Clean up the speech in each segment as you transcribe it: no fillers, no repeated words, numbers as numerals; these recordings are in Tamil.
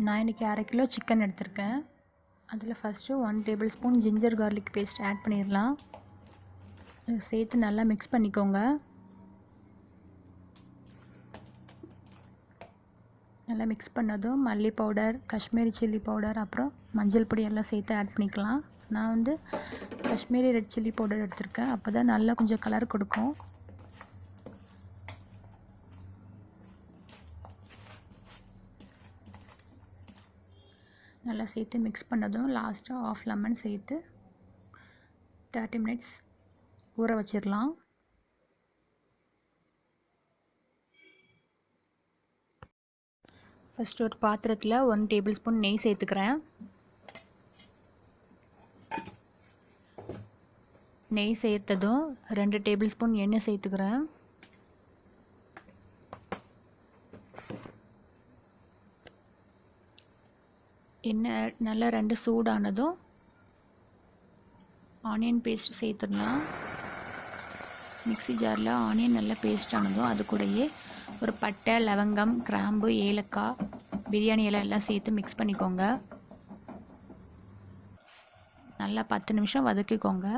நான் இன்றைக்கி 1/2 கிலோ சிக்கன் எடுத்திருக்கேன். அதில் first 1 tablespoon ginger garlic paste add பண்ணிடலாம். சேர்த்து நல்லா மிக்ஸ் பண்ணிக்கோங்க. நல்லா மிக்ஸ் பண்ணதும் மல்லி பவுடர், காஷ்மீரி சில்லி பவுடர், அப்புறம் மஞ்சள் பொடி எல்லாம் சேர்த்து ஆட் பண்ணிக்கலாம். நான் வந்து காஷ்மீரி ரெட் சில்லி பவுடர் எடுத்திருக்கேன். அப்போ தான் நல்லா கொஞ்சம் கலர் கொடுக்கும். நல்லா சேர்த்து மிக்ஸ் பண்ணதும் லாஸ்ட்டாக 1/2 லெமன் சேர்த்து 30 மினிட்ஸ் ஊற வச்சிடலாம். ஃபஸ்ட்டு ஒரு பாத்திரத்தில் 1 டேபிள் ஸ்பூன் நெய் சேர்த்துக்கிறேன். நெய் சேர்த்ததும் 2 டேபிள் ஸ்பூன் எண்ணெய் சேர்த்துக்கிறேன். எண்ணெய் நல்லா 2 சூடானதும் ஆனியன் பேஸ்ட் சேர்த்துடலாம். மிக்ஸி ஜாரில் ஆனியன் நல்லா பேஸ்ட் ஆனதும் அது கூடயே ஒரு பட்டை, லவங்கம், கிராம்பு, ஏலக்காய், பிரியாணி இலை எல்லாம் சேர்த்து மிக்ஸ் பண்ணிக்கோங்க. நல்லா 10 நிமிஷம் வதக்கிக்கோங்க.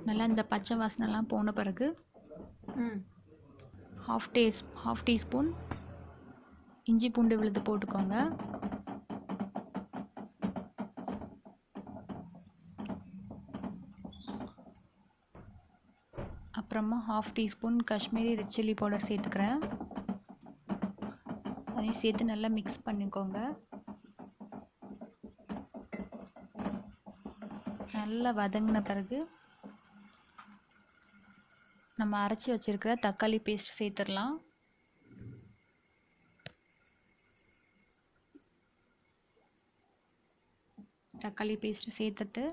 நல்லா இந்த பச்சை வாசனைலாம் போன பிறகு 1/2 டீஸ்பூன் இஞ்சி பூண்டு விழுது போட்டுக்கோங்க. அப்புறமா 1/2 teaspoon Kashmiri red chilli powder சேர்த்துக்கிறேன். அதையும் சேர்த்து நல்லா மிக்ஸ் பண்ணிக்கோங்க. நல்லா வதங்கின பிறகு நம்ம அரைச்சி வச்சிருக்கிற தக்காளி பேஸ்ட் சேர்த்துடலாம். தக்காளி பேஸ்ட் சேர்த்துட்டு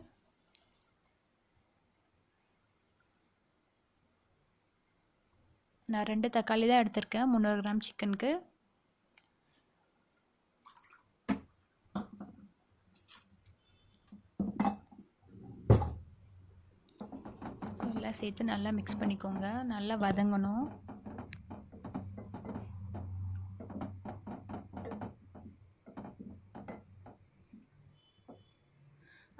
நான் 2 தக்காளி தான் எடுத்திருக்கேன் 300 கிராம் சிக்கனுக்கு. எல்லாம் சேர்த்து நல்லா மிக்ஸ் பண்ணிக்கோங்க. நல்லா வதங்கணும்.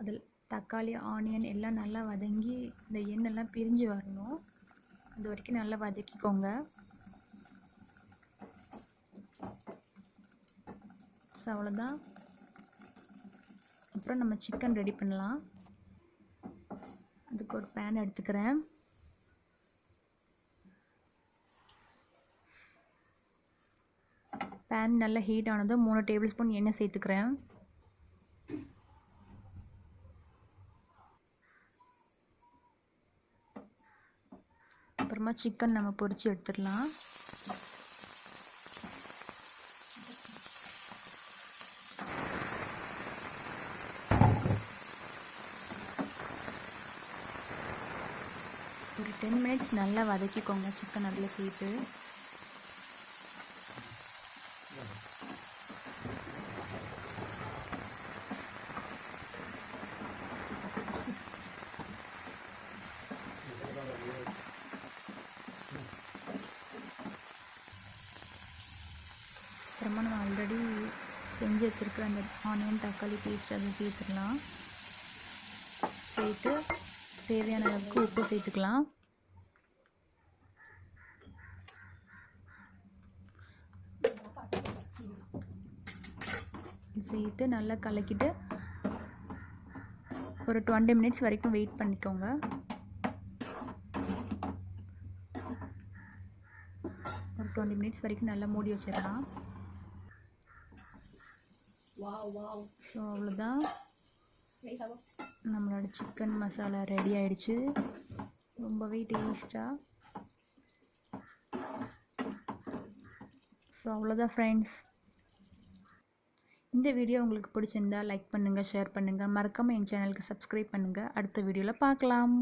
அதில் தக்காளி, ஆனியன் எல்லாம் நல்லா வதங்கி இந்த எண்ணெய்லாம் பிரிஞ்சு வரணும். அது வரைக்கும் நல்லா வதக்கிக்கோங்க. ஸோ அவ்வளோதான். அப்புறம் நம்ம சிக்கன் ரெடி பண்ணலாம். அதுக்கு ஒரு பேன் எடுத்துக்கிறேன். பேன் நல்லா ஹீட் ஆனதும் 3 டேபிள் ஸ்பூன் எண்ணெய் சேர்த்துக்கிறேன். அப்புறமா சிக்கன் நம்ம பொரிச்சு எடுத்துடலாம். ஒரு 10 மினிட்ஸ் நல்லா வதக்கிக்கோங்க சிக்கன் அதில் சேர்த்து. அப்புறமா நம்ம ஆல்ரெடி செஞ்சு வச்சுருக்கிற அந்த ஆனியன் தக்காளி பேஸ்ட் அதை சேர்த்துக்கலாம். சேர்த்து தேவையான அளவுக்கு உப்பு சேர்த்துக்கலாம். சேர்த்து நல்லா கலக்கிட்டு ஒரு 20 மினிட்ஸ் வரைக்கும் வெயிட் பண்ணிக்கோங்க. ஒரு 20 மினிட்ஸ் வரைக்கும் நல்லா மூடி வச்சிடலாம். ஸோ அவ்வளோதான், நம்மளோட சிக்கன் மசாலா ரெடி ஆயிடுச்சு. ரொம்பவே டேஸ்ட்டாக. ஸோ அவ்வளோதான் ஃப்ரெண்ட்ஸ். இந்த வீடியோ உங்களுக்கு பிடிச்சிருந்தா லைக் பண்ணுங்கள், ஷேர் பண்ணுங்கள், மறக்காமல் என் சேனலுக்கு சப்ஸ்கிரைப் பண்ணுங்கள். அடுத்த வீடியோவில் பார்க்கலாம்.